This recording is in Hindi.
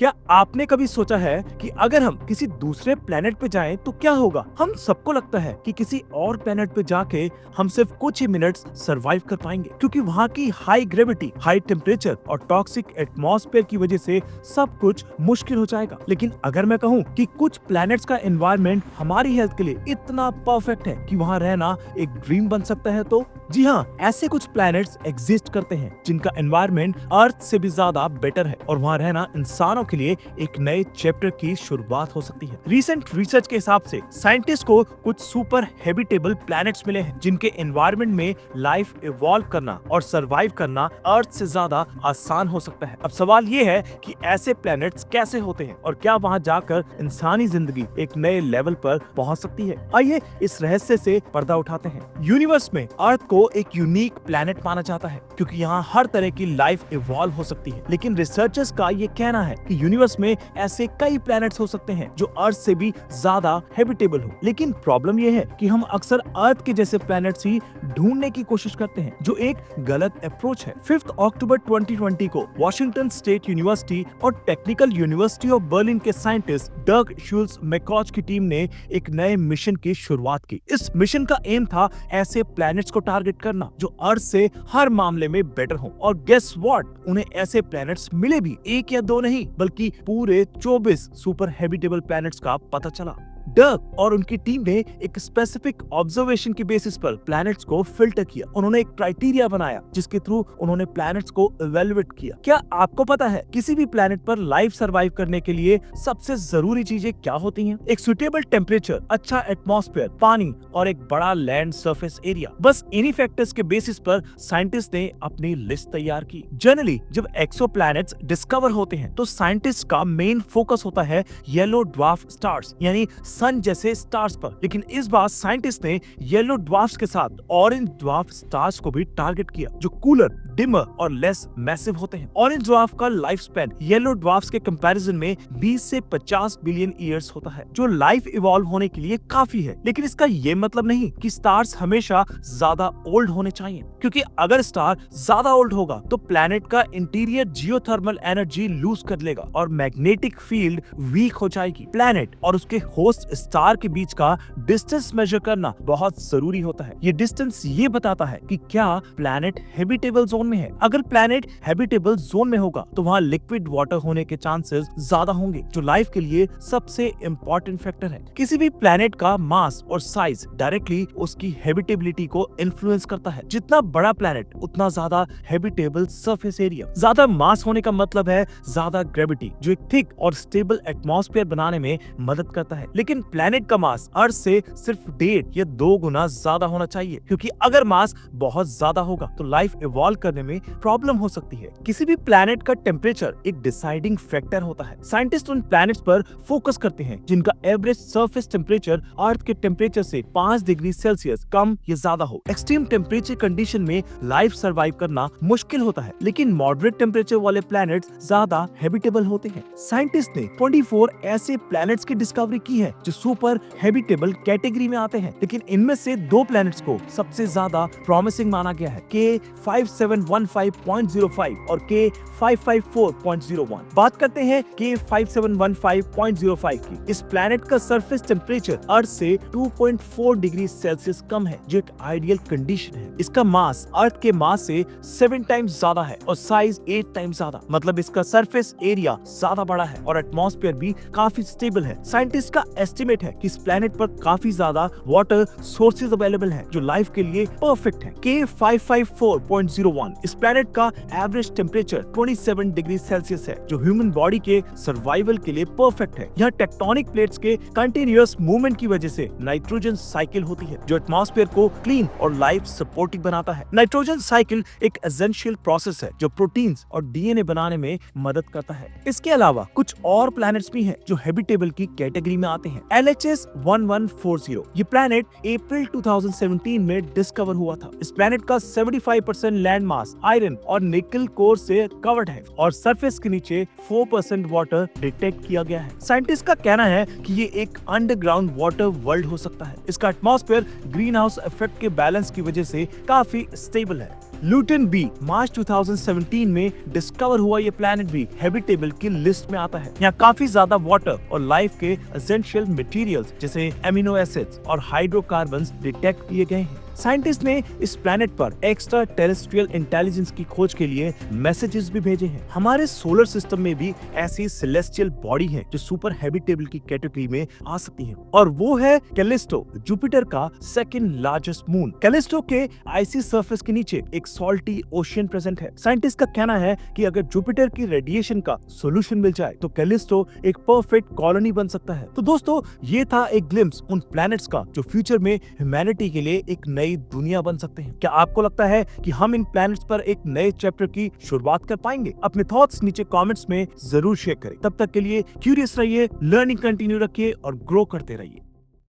क्या आपने कभी सोचा है कि अगर हम किसी दूसरे प्लेनेट पे जाएं तो क्या होगा? हम सबको लगता है कि किसी और प्लेनेट पे जाके हम सिर्फ कुछ ही मिनट्स सरवाइव कर पाएंगे, क्योंकि वहाँ की हाई ग्रेविटी, हाई टेम्परेचर और टॉक्सिक एटमॉस्फेयर की वजह से सब कुछ मुश्किल हो जाएगा। लेकिन अगर मैं कहूँ कि कुछ प्लैनेट्स का एनवायरनमेंट हमारी हेल्थ के लिए इतना परफेक्ट है कि वहाँ रहना एक ड्रीम बन सकता है, तो जी हाँ, ऐसे कुछ प्लैनेट्स एग्जिस्ट करते हैं जिनका एनवायरनमेंट अर्थ से भी ज्यादा बेटर है और वहाँ रहना इंसानों के लिए एक नए चैप्टर की शुरुआत हो सकती है। रिसेंट रिसर्च के हिसाब से साइंटिस्ट को कुछ सुपर हैबिटेबल प्लैनेट्स मिले हैं जिनके एनवायरनमेंट में लाइफ इवॉल्व करना और सरवाइव करना अर्थ से ज्यादा आसान हो सकता है। अब सवाल ये है कि ऐसे प्लैनेट्स कैसे होते हैं और क्या वहाँ जाकर इंसानी जिंदगी एक नए लेवल पर पहुँच सकती है। आइए इस रहस्य से पर्दा उठाते हैं। यूनिवर्स में अर्थ को एक यूनिक प्लैनेट माना जाता है क्योंकि यहाँ हर तरह की लाइफ इवॉल्व हो सकती है। लेकिन रिसर्चर्स का ये कहना है कि यूनिवर्स में ऐसे कई प्लैनेट्स हो सकते हैं जो अर्थ से भी ज्यादा हैबिटेबल हो। लेकिन प्रॉब्लम ये है कि हम अक्सर अर्थ के जैसे प्लैनेट्स ही ढूंढने की कोशिश करते हैं, जो एक गलत अप्रोच है। 5 अक्टूबर 2020 को वॉशिंगटन स्टेट यूनिवर्सिटी और टेक्निकल यूनिवर्सिटी ऑफ बर्लिन के साइंटिस्ट डग शूल्स मैकॉच की टीम ने एक नए मिशन की शुरुआत की। इस मिशन का एम था ऐसे प्लैनेट्स को टारगेट करना जो अर्थ से हर मामले में बेटर हो। और गेस व्हाट, उन्हें ऐसे प्लैनेट्स मिले भी, एक या दो नहीं बल्कि पूरे 24 सुपर हैबिटेबल प्लैनेट्स का पता चला। डग और उनकी टीम ने एक स्पेसिफिक ऑब्जर्वेशन की बेसिस पर प्लैनेट्स को फिल्टर किया। उन्होंने एक क्राइटेरिया बनाया जिसके थ्रू उन्होंने प्लैनेट्स को इवेलुएट किया। क्या आपको पता है किसी भी प्लैनेट पर लाइफ सरवाइव करने के लिए सबसे जरूरी चीजें क्या होती हैं? एक सुटेबल टेम्परेचर, अच्छा एटमॉस्फेयर, पानी और एक बड़ा लैंड सरफेस एरिया। बस इन्हीं फैक्टर्स के बेसिस पर साइंटिस्ट ने अपनी लिस्ट तैयार की। जनरली जब एक्सोप्लैनेट्स डिस्कवर होते हैं तो साइंटिस्ट का मेन फोकस होता है येलो ड्वार्फ स्टार्स यानी सन जैसे स्टार्स पर। लेकिन इस बार साइंटिस्ट ने येलो ड्वार्फ्स के साथ ऑरेंज ड्वार्फ स्टार्स को भी टारगेट किया जो कूलर, डिमर और लेस मैसिव होते हैं। ऑरेंज ड्वार्फ का लाइफ स्पैन येलो ड्वार्फ्स के कंपैरिजन में 20 से 50 बिलियन ईयर्स होता है, जो लाइफ इवॉल्व होने के लिए काफी है। लेकिन इसका ये मतलब नहीं कि स्टार्स हमेशा ज्यादा ओल्ड होने चाहिए, क्योंकि अगर स्टार ज्यादा ओल्ड होगा तो प्लैनेट का इंटीरियर जियोथर्मल एनर्जी लूज कर लेगा और मैग्नेटिक फील्ड वीक हो जाएगी। प्लैनेट और उसके होस्ट स्टार के बीच का डिस्टेंस मेजर करना बहुत जरूरी होता है। ये डिस्टेंस ये बताता है कि क्या प्लैनेट हैबिटेबल जोन में है। अगर प्लैनेट हैबिटेबल जोन में होगा तो वहाँ लिक्विड वाटर होने के चांसेस ज्यादा होंगे, जो लाइफ के लिए सबसे इम्पोर्टेंट फैक्टर है। किसी भी प्लैनेट का मास और साइज डायरेक्टली उसकी हैबिटेबिलिटी को इन्फ्लुएंस करता है। जितना बड़ा प्लैनेट उतना ज्यादा हैबिटेबल सरफेस एरिया। ज्यादा मास होने का मतलब है ज्यादा ग्रेविटी, जो एक थिक और स्टेबल एटमॉस्फेयर बनाने में मदद करता है। लेकिन प्लैनेट का मास अर्थ से सिर्फ 1.5 या 2 गुना ज्यादा होना चाहिए, क्योंकि अगर मास बहुत ज्यादा होगा तो लाइफ इवॉल्व करने में प्रॉब्लम हो सकती है। किसी भी प्लैनेट का टेम्परेचर एक डिसाइडिंग फैक्टर होता है। साइंटिस्ट उन प्लैनेट्स पर फोकस करते हैं जिनका एवरेज सरफेस टेम्परेचर अर्थ के टेम्परेचर से 5 डिग्री सेल्सियस कम या ज्यादा हो। एक्सट्रीम टेम्परेचर कंडीशन में लाइफ सर्वाइव करना मुश्किल होता है, लेकिन मॉडरेट टेम्परेचर वाले प्लैनेट्स ज्यादा हैबिटेबल होते हैं। साइंटिस्ट ने 24 ऐसे प्लैनेट्स की डिस्कवरी की है जो सुपर हैबिटेबल कैटेगरी में आते हैं, लेकिन इनमें से 2 प्लैनेट्स को सबसे ज्यादा प्रॉमिसिंग माना गया है, K5715.05 और K554.01। बात करते हैं K5715.05 की। इस प्लैनेट का सरफेस टेम्परेचर अर्थ से 2.4 डिग्री सेल्सियस कम है, जो एक आइडियल कंडीशन है। इसका मास अर्थ के मास से 7 टाइम्स ज्यादा है और साइज 8 टाइम्स ज्यादा, मतलब इसका सरफेस एरिया ज्यादा बड़ा है और एटमॉस्फेयर भी काफी स्टेबल है। साइंटिस्ट का एस्टिमेट है कि इस प्लैनेट पर काफी ज्यादा वाटर सोर्सेज अवेलेबल हैं, जो लाइफ के लिए परफेक्ट है। K554.01 इस प्लैनेट का एवरेज टेम्परेचर 27 डिग्री सेल्सियस है, जो ह्यूमन बॉडी के सर्वाइवल के लिए परफेक्ट है। यहाँ टेक्टोनिक प्लेट्स के कंटिन्यूअस मूवमेंट की वजह से नाइट्रोजन साइकिल होती है, जो एटमॉस्फेयर को क्लीन और लाइफ सपोर्टिव बनाता है। नाइट्रोजन साइकिल एक एसेंशियल प्रोसेस है जो प्रोटीन्स और डीएनए बनाने में मदद करता है। इसके अलावा कुछ और प्लैनेट्स भी हैं जो हैबिटेबल की कैटेगरी में आते हैं। LHS 1140 ये प्लैनेट अप्रैल 2017 में डिस्कवर हुआ था। इस प्लैनेट का 75% लैंड मास आयरन और निकल कोर से कवर्ड है और सरफेस के नीचे 4% वाटर डिटेक्ट किया गया है। साइंटिस्ट का कहना है कि ये एक अंडरग्राउंड वाटर वर्ल्ड हो सकता है। इसका एटमॉस्फेयर ग्रीन हाउस इफेक्ट के बैलेंस की वजह से काफी स्टेबल है। लूटन बी मार्च 2017 में डिस्कवर हुआ ये प्लैनेट भी हैबिटेबल की लिस्ट में आता है। यहाँ काफी ज्यादा वाटर और लाइफ के एसेंशियल मटेरियल्स जैसे एमिनो एसिड्स और हाइड्रोकार्बन्स डिटेक्ट किए गए हैं। साइंटिस्ट ने इस प्लैनेट पर एक्स्ट्रा टेरेस्ट्रियल इंटेलिजेंस की खोज के लिए मैसेजेस भी भेजे हैं। हमारे सोलर सिस्टम में भी ऐसी सेलेस्टियल बॉडी है जो सुपर हैबिटेबल की कैटेगरी में आ सकती है, और वो है कैलिस्टो, जुपिटर का सेकंड लार्जेस्ट मून। कैलिस्टो के आइसी सरफेस के नीचे एक सॉल्टी ओशियन प्रेजेंट है। साइंटिस्ट का कहना है कि अगर जुपिटर की रेडिएशन का सोल्यूशन मिल जाए तो कैलिस्टो एक परफेक्ट कॉलोनी बन सकता है। तो दोस्तों, ये था एक ग्लिम्स उन प्लैनेट्स का जो फ्यूचर में ह्यूमैनिटी के लिए एक नई दुनिया बन सकते हैं। क्या आपको लगता है कि हम इन प्लैनेट्स पर एक नए चैप्टर की शुरुआत कर पाएंगे? अपने थॉट्स नीचे कमेंट्स में जरूर शेयर करें। तब तक के लिए क्यूरियस रहिए, लर्निंग कंटिन्यू रखिए और ग्रो करते रहिए।